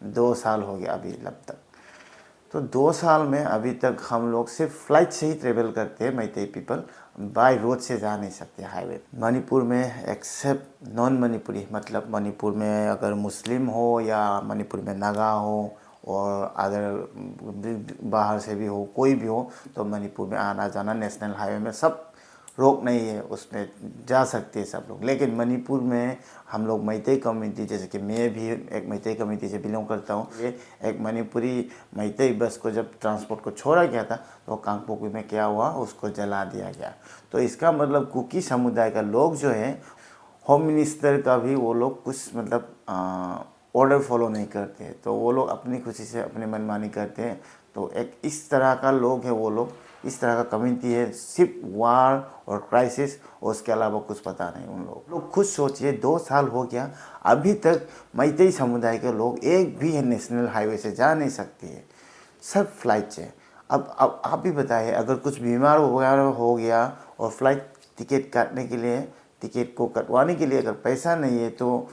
2 साल हो गया अभी लब तक। तो 2 साल में अभी तक हम लोग सिर्फ फ्लाइट से ही ट्रेवल करते हैं, मैतेई पीपल बाय रोड से जा नहीं सकते हाईवे। मणिपुर में एक्सेप्ट नॉन मणिपुरी, मतलब मणिपुर में अगर मुस्लिम हो या मणिपुर में नागा हो और अदर बाहर से भी हो, कोई भी हो, तो मणिपुर में आना जाना नेशनल हाईवे में सब रोक नहीं है, उसमें जा सकते हैं सब लोग। लेकिन मणिपुर में हम लोग मैतेई कम्युनिटी, जैसे कि मैं भी एक मैतेई कम्युनिटी से बिलोंग करता हूँ, ये एक मणिपुरी मैतेई बस को जब ट्रांसपोर्ट को छोड़ा गया था तो कांगपोकपी में क्या हुआ, उसको जला दिया गया। तो इसका मतलब कुकी समुदाय का लोग जो है, होम मिनिस्टर का भी वो लोग कुछ मतलब ऑर्डर फॉलो नहीं करते, तो वो लोग अपनी खुशी से अपनी मनमानी करते हैं। तो एक इस तरह का लोग है वो लोग, इस तरह का कम्युनिटी है, सिर्फ वार और क्राइसिस और उसके अलावा कुछ पता नहीं उन लोग। खुद सोचिए 2 साल हो गया, अभी तक मैतेई समुदाय के लोग एक भी नेशनल हाईवे से जा नहीं सकते हैं, सब फ्लाइट से। अब आप भी बताइए, अगर कुछ बीमार हो गया और फ्लाइट टिकट काटने के लिए, टिकट को कटवाने के लिए अगर पैसा नहीं है तो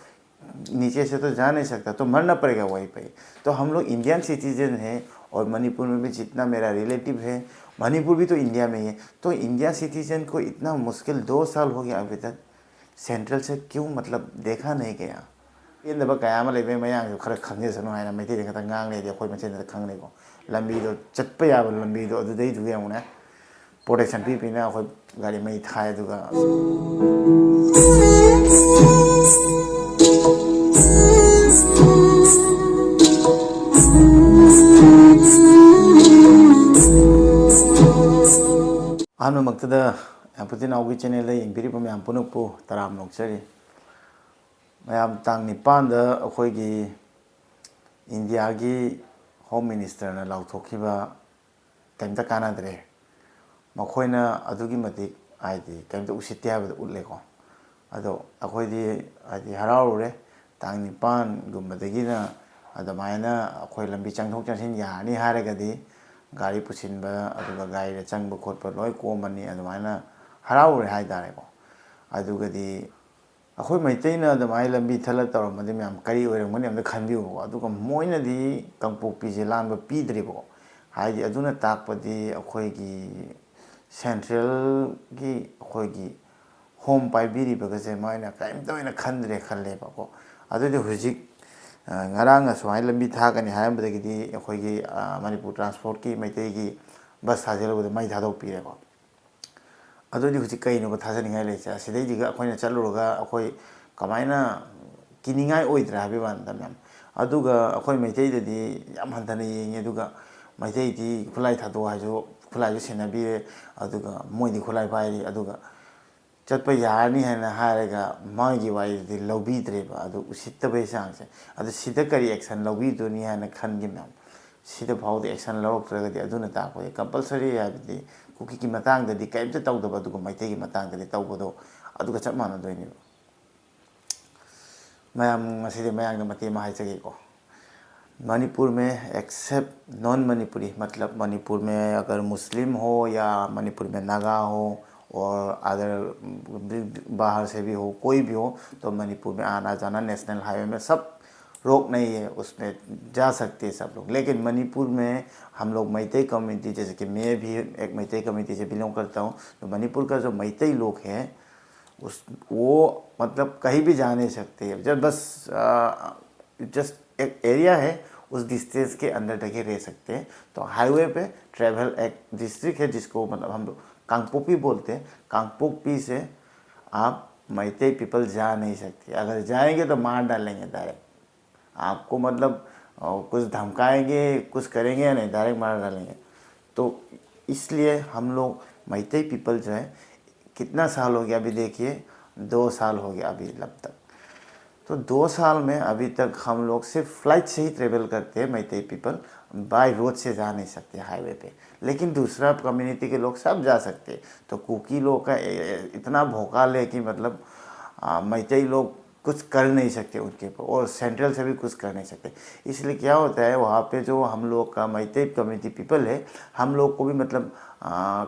नीचे से तो जा नहीं सकता, तो मरना पड़ेगा वहीं पे। तो हम लोग इंडियन सिटीजन हैं और मणिपुर में भी जितना मेरा रिलेटिव है, मणिपुर भी तो इंडिया में ही है, तो इंडिया सिटीजन को इतना मुश्किल 2 साल हो गया अभी तक सेंट्रल से क्यों मतलब देखा नहीं गया। पेंदबा कया अमा लेबे मयांग खरा खंगेसनो हायना मैतेई खता ngang लेदे अखोय मसेन खंगनेको लंबीदो चटपा याबा लंबीदो अदुदै दु यामुना प्रोटेक्शन पीना अखोय गाड़ी मै थाय दुगा अहमदमक्तदा यापुति नाउगी चैनल दा यंगबिरिबा मयाम पुनकपु तराम नोक्चरी। मैम तांग निपान अखोगी इंडिया की होम मिनिस्टर ने लाउथोखिबा कैमता कानाद्रे, मखोयना अदुगी मतिक आइदि कैमता उसिते हाबदा उल्लेको। अदो अखोयदि आइदि हराउरे तांग निपान गुमदगिना अदमायना अखोय लंबी चंगथोक चंसिन यानी हारगदि गाड़ी पुसिनबा अदुगा गाड़ी चंगबा खोटबा लोय कोमनी अदमायना हराउरे हाइदारेको। अदुगदि अखोय मैतेना अदमाय लंबी थला तौरमदि मैम करी ओइरमगनि अमदा खनबियो अदुगा मोइनदि कांगपोकपीजे लानबा पीद्रिबो हाइदि अदुना ताकपदि अखोयगी सेंट्रल की अखोयगी होम पाइबिरिबगसे मायना कैमता ओइना खनद्रे खल्लेबको। अदुदि हुजिक ngarang aswai lambi thagani hayambadagidi अखोयगी मणिपुर ट्रांसपोर्ट की मैतेगी बस थाजेलबद मै थादोक पिरेको। अदुदि हुजिक कइनो थाजनिङाय लेचे सिदैदिगा अखोयना चलुरगा अखोय कमायना किनिङाय ओइद्रा हाबिबान मैम। अदुगा अखोय मैतेदि याम हन्थना येङे अदुगा मैतेदि खुलाय थादो हाजो खुलायजो सेनाबिरे अदुगा मोइदि खुलाय पाइरि अदुगा चटपा यारनी हैना हारेगा मागी वाइदि लौबीद्रेबा अदु उसित्तबे सांगसे। अदु सिदा करी एक्शन लौबीदोनी हैना खनगि मैम, सिदा फाउद एक्शन लौरक्तरगदि अदुना ताको कंपलसरी हाबिदि कुकी की मतांगदि कैमता तौदबा अदुगा मैतेगी मतांगदि तौबदो अदुगा चप मानदोइनि। मैम मसिदि मयांगना मते मा हाइचगेको। मणिपुर में एक्सेप्ट नॉन मणिपुरी, मतलब मणिपुर में अगर मुस्लिम हो या मणिपुर में नागा हो और अदर बाहर से भी हो, कोई भी हो, तो मणिपुर में आना जाना नेशनल हाईवे में सब रोक नहीं है, उसमें जा सकते हैं सब लोग। लेकिन मणिपुर में हम लोग मैतेई कम्युनिटी, जैसे कि मैं भी एक मैतेई कम्युनिटी से बिलोंग करता हूँ, तो मणिपुर का जो मैतेई लोग हैं उस वो मतलब कहीं भी जा नहीं सकते। जब बस जस्ट एक एरिया है उस डिस्टेंस के अंदर तक ही रह सकते हैं। तो हाईवे पे ट्रैवल एक डिस्ट्रिक्ट है जिसको मतलब हम लोग कांगपोकपी बोलते हैं, कांगपोकपी से आप मैतेई पीपल जा नहीं सकते। अगर जाएंगे तो मार डालेंगे डायरेक्ट आपको, मतलब कुछ धमकाएंगे कुछ करेंगे या नहीं, डायरेक्ट मार डालेंगे। तो इसलिए हम लोग मैतेई पीपल जो है, कितना साल हो गया अभी देखिए 2 साल हो गया अभी लब तक। तो 2 साल में अभी तक हम लोग सिर्फ फ्लाइट से ही ट्रेवल करते हैं, मैतेई पीपल बाय रोड से जा नहीं सकते हाईवे पे। लेकिन दूसरा कम्युनिटी के लोग सब जा सकते। तो कुकी लोग का इतना भौकाल है कि मतलब मैतेई लोग कुछ कर नहीं सकते उनके ऊपर, और सेंट्रल से भी कुछ कर नहीं सकते। इसलिए क्या होता है वहाँ पे जो हम लोग का मैतेई कम्युनिटी पीपल है, हम लोग को भी मतलब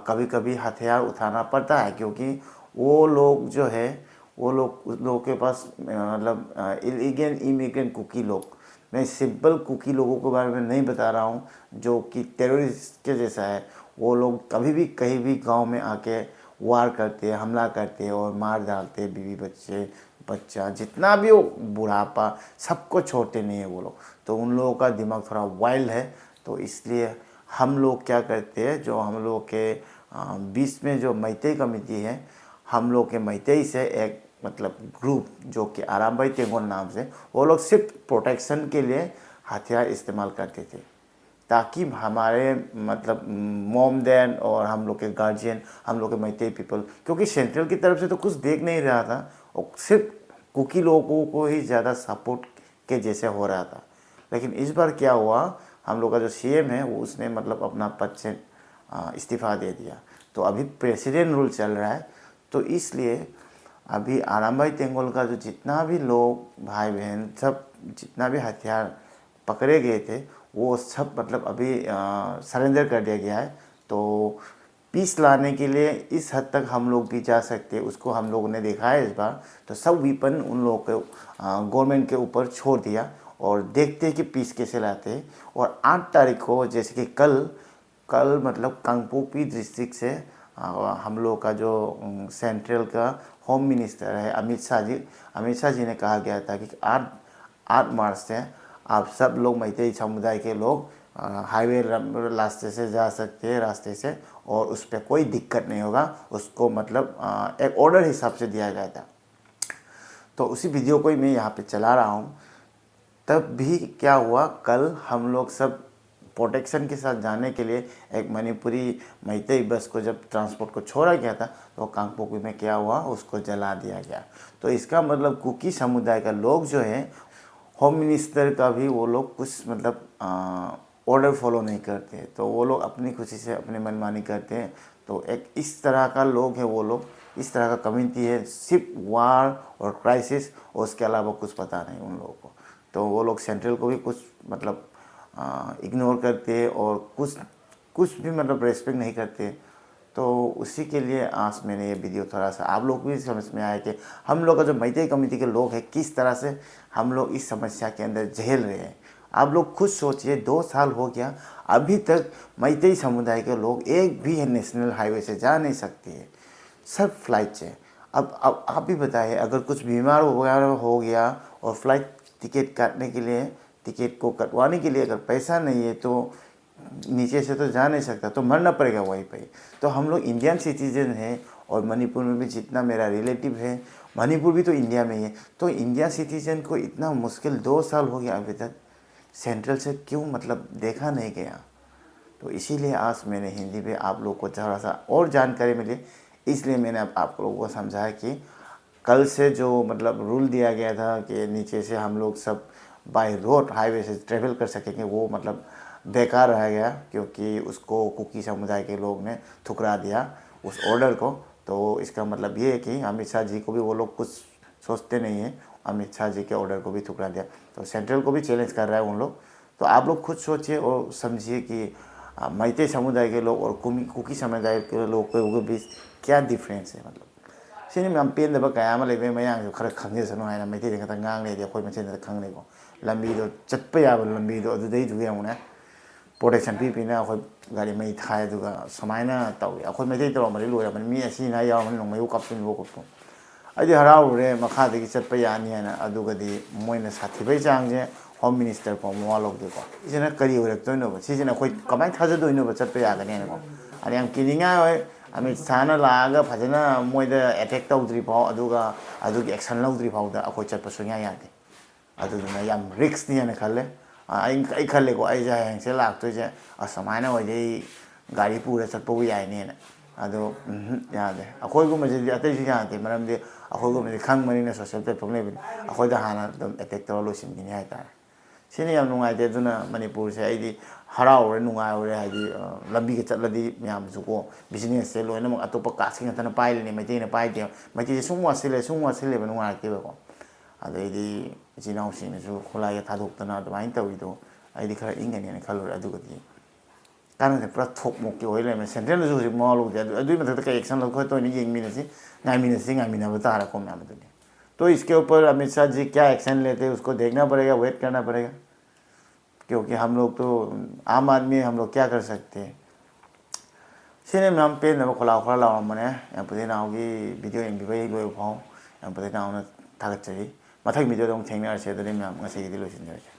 कभी कभी हथियार उठाना पड़ता है, क्योंकि वो लोग जो है वो लोग उस लोगों के पास मतलब इलीगल इमिग्रेंट कुकी लोग मैं सिंपल कुकी लोगों के बारे में नहीं बता रहा हूँ जो कि टेररिस्ट के जैसा है। वो लोग कभी भी कहीं भी गांव में आके वार करते हैं, हमला करते हैं और मार डालते हैं बीवी बच्चे बच्चा जितना भी हो, बुढ़ापा सबको छोड़ते नहीं है वो लोग। तो उन लोगों का दिमाग थोड़ा वाइल्ड है। तो इसलिए हम लोग क्या करते हैं, जो हम लोग के बीच में जो मैतेई कमेटी है, हम लोग के मैतेई से एक मतलब ग्रुप जो कि आरामबाई तेंगोल नाम से, वो लोग सिर्फ प्रोटेक्शन के लिए हथियार इस्तेमाल करते थे, ताकि हमारे मतलब मॉम डैड और हम लोग के गार्जियन, हम लोग के मैतेई पीपल, क्योंकि सेंट्रल की तरफ से तो कुछ देख नहीं रहा था और सिर्फ कुकी लोगों को ही ज़्यादा सपोर्ट के जैसे हो रहा था। लेकिन इस बार क्या हुआ, हम लोग का जो सीएम है वो उसने मतलब अपना पद से इस्तीफ़ा दे दिया। तो अभी प्रेसिडेंट रूल चल रहा है। तो इसलिए अभी आरामबाई तेंगोल का जो जितना भी लोग भाई बहन सब जितना भी हथियार पकड़े गए थे वो सब मतलब अभी सरेंडर कर दिया गया है। तो पीस लाने के लिए इस हद तक हम लोग भी जा सकते हैं, उसको हम लोगों ने देखा है इस बार। तो सब वेपन उन लोगों को गवर्नमेंट के ऊपर छोड़ दिया और देखते हैं कि पीस कैसे लाते हैं। और 8 तारीख को जैसे कि कल मतलब कांगपोपी डिस्ट्रिक्ट से हम लोग का जो सेंट्रल का होम मिनिस्टर है अमित शाह जी ने कहा गया था कि 8 मार्च से आप सब लोग मैतेई समुदाय के लोग हाईवे रास्ते से जा सकते हैं, रास्ते से, और उस पर कोई दिक्कत नहीं होगा। उसको मतलब एक ऑर्डर हिसाब से दिया गया था। तो उसी वीडियो को ही मैं यहाँ पे चला रहा हूँ। तब भी क्या हुआ, कल हम लोग सब प्रोटेक्शन के साथ जाने के लिए एक मणिपुरी मैतेई बस को जब ट्रांसपोर्ट को छोड़ा गया था तो कांगपोपी में क्या हुआ, उसको जला दिया गया। तो इसका मतलब कुकी समुदाय का लोग जो है, होम मिनिस्टर का भी वो लोग कुछ मतलब ऑर्डर फॉलो नहीं करते, तो वो लोग अपनी खुशी से अपनी मनमानी करते हैं। तो एक इस तरह का लोग है वो लोग, इस तरह का कम्युनिटी है, सिर्फ वार और क्राइसिस और उसके अलावा कुछ पता नहीं उन लोगों को। तो वो लोग सेंट्रल को भी कुछ मतलब इग्नोर करते हैं और कुछ भी मतलब रेस्पेक्ट नहीं करते। तो उसी के लिए आज मैंने ये वीडियो थोड़ा सा आप लोग भी समझ में आया कि हम लोग का जो मैतेई कम्युनिटी के लोग हैं किस तरह से हम लोग इस समस्या के अंदर झेल रहे हैं। आप लोग खुद सोचिए, 2 साल हो गया, अभी तक मैतेई समुदाय के लोग एक भी नेशनल हाईवे से जा नहीं सकते हैं, सब फ्लाइट से। अब आप भी बताइए, अगर कुछ बीमार हो गया और फ्लाइट टिकट काटने के लिए, टिकट को कटवाने के लिए अगर पैसा नहीं है तो नीचे से तो जा नहीं सकता, तो मरना पड़ेगा वहीं पे। तो हम लोग इंडियन सिटीजन हैं और मणिपुर में भी जितना मेरा रिलेटिव है, मणिपुर भी तो इंडिया में ही है। तो इंडिया सिटीजन को इतना मुश्किल 2 साल हो गया अभी तक सेंट्रल से क्यों मतलब देखा नहीं गया। तो इसीलिए आज मैंने हिंदी में आप लोग को थोड़ा सा और जानकारी मिली, इसलिए मैंने आप लोगों को समझाया कि कल से जो मतलब रूल दिया गया था कि नीचे से हम लोग सब बाय रोड हाईवे से ट्रेवल कर सकेंगे, वो मतलब बेकार रह गया, क्योंकि उसको कुकी समुदाय के लोग ने ठुकरा दिया उस ऑर्डर को। तो इसका मतलब ये है कि अमित शाह जी को भी वो लोग कुछ सोचते नहीं हैं, अमित शाह जी के ऑर्डर को भी ठुकरा दिया। तो सेंट्रल को भी चैलेंज कर रहा है उन लोग। तो आप लोग खुद सोचिए और समझिए कि मैतेई समुदाय के लोग और कुकी समुदाय के लोग के बीच क्या डिफरेंस है। मतलब सिने में पेंदब कया अमा लेबे मयांग खर खंगेसनो हायना मैतेई खतंग ngang लेदे अखोय मसेन खंगनेको लंबीदो चटप याब लंबीदो अदुदै दुगे अमुना प्रोटेक्शन पीना अखोय गाड़ी मई थाय दुगा समायना तौवे अखोय मैतेई तौरमरि लोयरमनि मी असिना यावमनि नोंमयु कापसिनबो कोपतो अदि हराउरे मखादगी चटप यानी हायना अदुगदि मोयना साथिबै चांगजे होम मिनिस्टर को मवा लौदेको इजना करी ओरक्तोइनोबो सिजना अखोय कमाय थाजदोइनोबो चटप यागनेनको अरे हम किनिंगा होय अमित शाहना लागा फजना मोयदा अटैक तौद्री फाव अदुगा अदुगी एक्शन लौद्री फावदा अखोय चटप सुnya यादे अदुना याम रिस्क नि हाना खल्ले आई खल्लेको आई जा हैंगसे लाक्तोइसे असमायना होइदे गाड़ी पूरा चटपबु याइनेना अदो यादे अखोयगुमजे अतैसु यादे मरमदे अखोयगुमजे खंगमनिना सोशल प्लेटफॉर्म लेबनि अखोयदा हाना दम अटैक तौर लोसिनगिनि हाइतारे सिने याम नुंगाइते अदुना मणिपुर से आइदि हराउरे नुंगाउरे हाइदि लंबी के चटलदि म्यामसुको बिजनेस से लोइनमक अतोप कासिंग तन पाइलनि मैतेइना पाइदे मैतेइ सुंवासिले नुंगाइतेबको अदैदि इचिनाउसिंगसु खोलाय थादोक्तना अदुमाइन तौइदो आइदि खरा इंगनिना खल्लोरे अदुगदि कारणसे पुरा थोकमोकि ओइ लेमे सेंट्रल जुजि मलुदे अदुइ मथक का एक्शन लखो तो नि येंगमिनसि गाइमिनबो तारा को म्यामदुनि। तो इसके ऊपर अमित शाह जी क्या एक्शन लेते हैं उसको देखना पड़ेगा, वेट करना पड़ेगा। क्योंकि हम लोग तो आम आदमी, हम लोग क्या कर सकते हैं। सिने मैम पे नब खोला खोला लाओ मने यम पुदे नाओगी वीडियो यंगिबाई लोय फाउ यम पुदे नाओना थागत चरी मथक वीडियो दong थेंगनार से दरे मैम ngasi गिदि लोसिन